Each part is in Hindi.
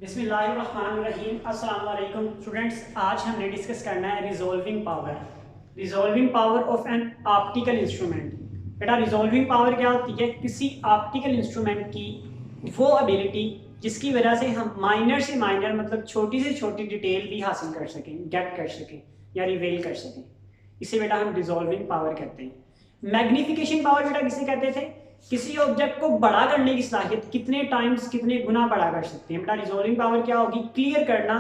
बिस्मिल्लाहिर्रहमानिर्रहीम। अस्सलाम वालेकुम स्टूडेंट्स, आज हमने डिस्कस करना है resolving power of an optical instrument. बेटा रिजॉल्विंग पावर क्या होती है? किसी ऑप्टिकल इंस्ट्रूमेंट की वो एबिलिटी जिसकी वजह से हम माइनर से माइनर मतलब छोटी से छोटी डिटेल भी हासिल कर सकें, गेट कर सकें या रिवेल कर सकें। इसे बेटा हम रिजॉल्विंग पावर कहते हैं। मैग्निफिकेशन पावर बेटा किसे कहते थे? किसी ऑब्जेक्ट को बड़ा करने की सलाहियत, कितने टाइम्स कितने गुना बड़ा कर सकते हैं। बेटा रिजॉल्विंग पावर क्या होगी? क्लियर करना,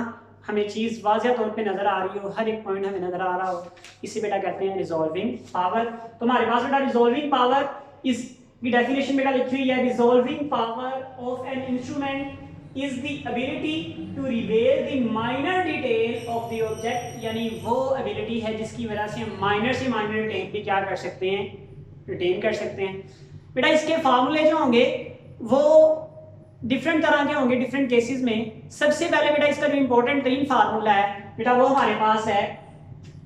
हमें चीज़ वाज़िया तौर पे नज़र आ रही हो, हर एक पॉइंट हमें नज़र आ रहा हो, इसे बेटा कहते हैं रिजॉल्विंग पावर। तो हमारे पास बेटा रिजॉल्विंग पावर इसकी डेफिनेशन बेटा लिखी हुई है। Resolving power of an instrument is the ability to reveal the minor detail of the object, यानी वो एबिलिटी है जिसकी वजह से हम माइनर से माइनर डिटेल भी क्या कर सकते हैं, रिटेन कर सकते हैं। बेटा इसके फार्मूले जो होंगे वो डिफरेंट तरह के होंगे डिफरेंट केसेस में। सबसे पहले बेटा इसका जो इंपॉर्टेंट तरीन फार्मूला है बेटा वो हमारे पास है,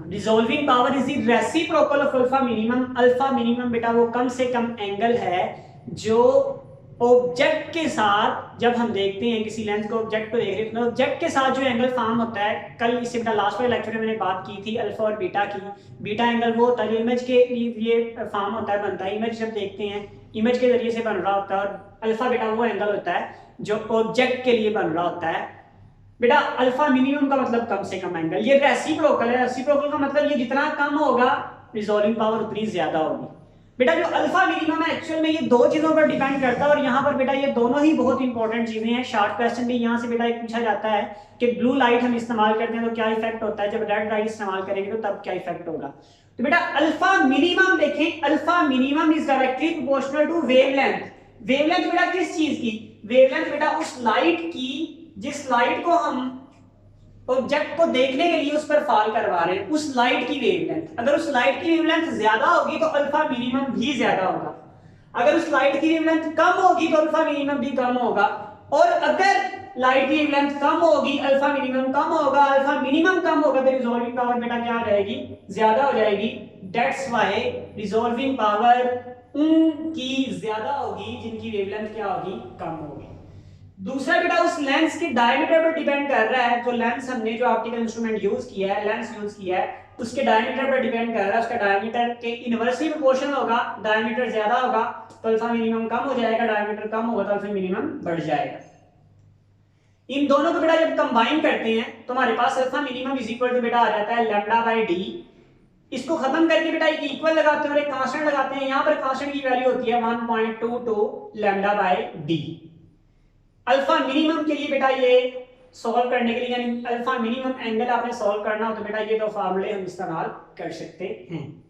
resolving power is the reciprocal of alpha minimum. Alpha minimum बेटा वो कम से कम एंगल है जो ऑब्जेक्ट के साथ, जब हम देखते हैं किसी लेंस को, ऑब्जेक्ट को देख रहे हैं तो ऑब्जेक्ट के साथ जो एंगल फॉर्म होता है, कल इससे बेटा लास्ट वाले लेक्चर में मैंने बात की थी अल्फा और बीटा की। बीटा एंगल वो होता है जो इमेज के लिए फॉर्म होता है, बनता है। इमेज जब देखते हैं इमेज के जरिए से बन रहा होता है, और अल्फा बेटा वो एंगल होता है जो ऑब्जेक्ट के लिए बन रहा होता है। बेटा अल्फा मिनिमम का मतलब कम से कम एंगल, ये रेसिप्रोकल है। रेसिप्रोकल का मतलब ये जितना कम होगा रिजॉल्विंग पावर उतनी ज्यादा होगी। बेटा जो अल्फा मिनिमम है एक्चुअल में ये दो चीजों पर डिपेंड करता है, और यहाँ पर बेटा ये दोनों ही बहुत इंपॉर्टेंट चीजें हैं। शॉर्ट क्वेश्चन भी यहाँ से बेटा एक पूछा जाता है कि ब्लू लाइट हम इस्तेमाल करते हैं तो क्या इफेक्ट होता है, जब रेड लाइट इस्तेमाल करेंगे तो तब क्या इफेक्ट होगा। तो बेटा अल्फा मिनिमम देखें, alpha minimum is directly proportional to wavelength. Wavelength बेटा किस चीज की? वेवलेंथ बेटा उस लाइट की जिस लाइट को हम ऑब्जेक्ट को देखने के लिए उस पर फॉल करवा रहे हैं, उस लाइट की वेवलेंथ। अगर उस लाइट की वेवलेंथ ज्यादा होगी तो अल्फा मिनिमम भी ज्यादा होगा, अगर उस लाइट की वेवलेंथ कम होगी तो अल्फा मिनिमम भी कम होगा, और अगर लाइट की वेवलेंथ कम होगी अल्फा मिनिमम कम होगा, अल्फा मिनिमम कम होगा तो रिजॉल्विंग पावर बेटा क्या हो जाएगी? ज्यादा हो जाएगी। दैट्स व्हाई रिजॉल्विंग पावर उनकी ज्यादा होगी जिनकी वेवलेंथ क्या होगी? कम होगी। दूसरा बेटा उस लेंस के डायमीटर पर डिपेंड कर रहा है। जो लेंस हमने जो ऑप्टिकल इंस्ट्रूमेंट यूज किया है, लेंस यूज किया है, उसके डायमीटर पर डिपेंड कर रहा है। उसका डायमीटर के इनवर्सली प्रोपोर्शनल होगा, डायमीटर ज्यादा होगा तो अल्फा मिनिमम कम हो जाएगा, डायमीटर कम होगा तो अल्फा मिनिमम बढ़ जाएगा। इन दोनों को बेटा जब कंबाइन करते हैं तो हमारे पास alpha minimum is equal to beta आ जाता है लैम्डा बाय डी। इसको खत्म करके बेटा एक इक्वल लगाते हैं और एक कांस्टेंट लगाते हैं। यहाँ पर कांस्टेंट की वैल्यू होती है 1.22 lambda by D. Alpha minimum के लिए बेटा ये सॉल्व करने के लिए, यानी अल्फा मिनिमम एंगल आपने सॉल्व करना हो तो बेटा ये दो फार्मूले हम इस्तेमाल कर सकते हैं।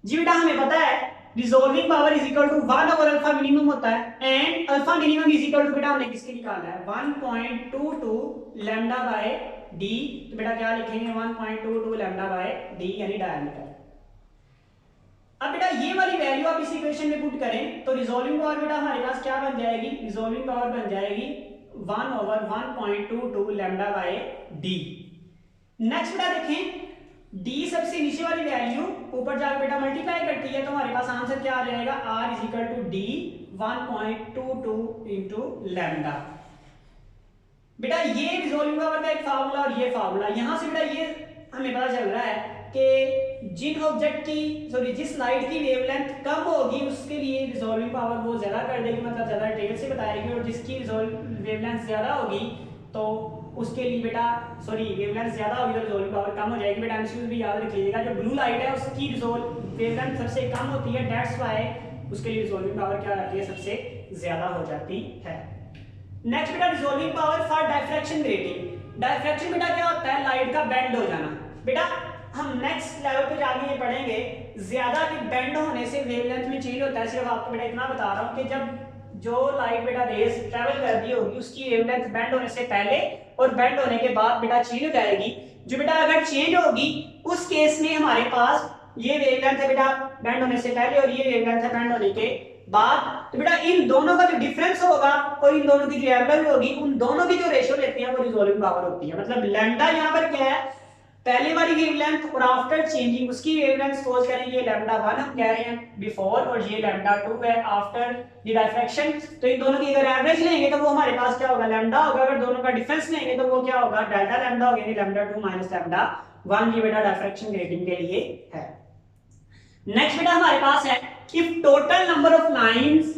जी बेटा हमें पता है resolving power is equal to 1 over alpha minimum होता है, and alpha minimum is equal to बेटा हमने किसके निकाला है? 1.22 लैम्डा बाय डी। तो बेटा क्या लिखेंगे? 1.22 लैम्डा बाय डी यानी डायमीटर। अब बेटा ये वाली वैल्यू आप इस इक्वेशन में पुट करें तो रिजॉल्विंग पावर बेटा हमारे पास क्या बन जाएगी? रिजॉल्विंग पावर बन जाएगी 1 over 1.22 lambda by D. Next बेटा देखें, डी सबसे नीचे वाली वैल्यू ऊपर जाकर बेटा मल्टीप्लाई करती है तो हमारे पास आंसर क्या आ जाएगा? R is equal to D 1.22 into lambda. बेटा ये रिजॉल्विंग पावर का एक फार्मूला और ये फार्मूला, यहां से बेटा ये हमें पता चल रहा है कि जिन ऑब्जेक्ट की जिस लाइट की वेवलेंथ कम होगी उसके लिए रिजॉल्विंग पावर वो ज्यादा कर देगी, मतलब ज्यादा डिटेल से बताएगी, और जिसकी वेवलेंथ ज्यादा होगी तो उसके लिए बेटा वेवलेंथ ज्यादा होगी तो रिजॉल्विंग पावर कम हो जाएगी। बेटा एमसीक्यू भी याद रख लीजिएगा, जो ब्लू लाइट है उसकी वेवलेंथ सबसे कम होती है, दैट्स व्हाई उसके लिए रिजॉल्विंग पावर क्या रहती है? सबसे ज्यादा हो जाती है। नेक्स्ट बेटा resolving power for diffraction grating. Diffraction बेटा क्या होता है? लाइट का बेंड हो जाना। बेटा हम नेक्स्ट लेवल पे जाके ये पढ़ेंगे, ज्यादा के बेंड होने से वेवलेंथ में चेंज होता है। सिर्फ आपको बेटा इतना बता रहा हूँ कि जब जो लाइट बेटा रेज ट्रेवल कर रही होगी उसकी वेवलेंथ बेंड होने से पहले और बेंड होने के बाद बेटा चेंज हो जाएगी। जो बेटा अगर चेंज होगी उस केस में हमारे पास ये वेवलेंथ है बेटा बेंड होने से पहले और ये वेवलेंथ है बेंड होने के बाद। तो बेटा इन दोनों का जो डिफरेंस होगा और इन दोनों की जो एवरेज होगी, उन दोनों की जो रेशियो लेते हैं वो रिजॉल्विंग पावर होती है। मतलब लैम्डा यहाँ पर क्या है? पहले वाली वेवलेंथ और आफ्टर चेंजिंग उसकी वेवलेंथ सपोज करें ये λ1 हम कह रहे हैं बिफोर और ये λ2 है आफ्टर द डायफ्रैक्शन। तो इन दोनों की अगर एवरेज लेंगे तो वो हमारे पास क्या होगा लैम्डा होगा, अगर दोनों का डिफरेंस लेंगे तो वो क्या होगा डेल्टा लैम्डा होगा, यानी λ2 माइनस λ1 ये बेटा डायफ्रैक्शन ग्रेडिंग के लिए है। नेक्स्ट बेटा हमारे पास है if total number of lines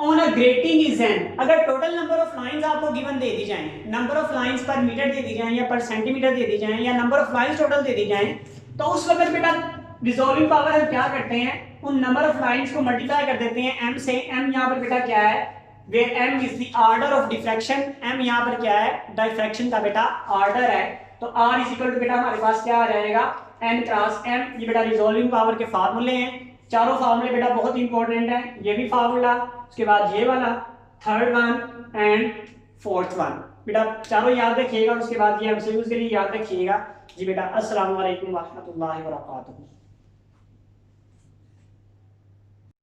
on a grating is n, अगर टोटल नंबर ऑफ लाइंस आपको गिवन दे दी जाए, नंबर ऑफ लाइंस पर मीटर दे दी जाए या पर सेंटीमीटर दे दी जाए या नंबर ऑफ लाइंस टोटल दे दी जाए, तो उस वक्त बेटा रिजॉल्विंग पावर हम क्या करते हैं उन नंबर ऑफ लाइंस को मल्टीप्लाई कर देते हैं m से। m यहाँ पर बेटा क्या है, where m is the order of diffraction, m यहाँ पर क्या है डायफ्रैक्शन का बेटा ऑर्डर है, तो r इज इक्वल टू बेटा हमारे पास क्या आ जाएगा n क्रॉस m। ये बेटा रिजॉल्विंग पावर के फार्मूले हैं, चारों फार्मूले बेटा बहुत इंपॉर्टेंट है, ये भी फार्मूला, उसके बाद ये वाला, third one and fourth one बेटा चारों याद रखिएगा, उसके बाद ये एमसीक्यूज के लिए याद रखिएगा जी बेटा। अस्सलाम वालेकुम व रहमतुल्लाहि व बरकातुहू।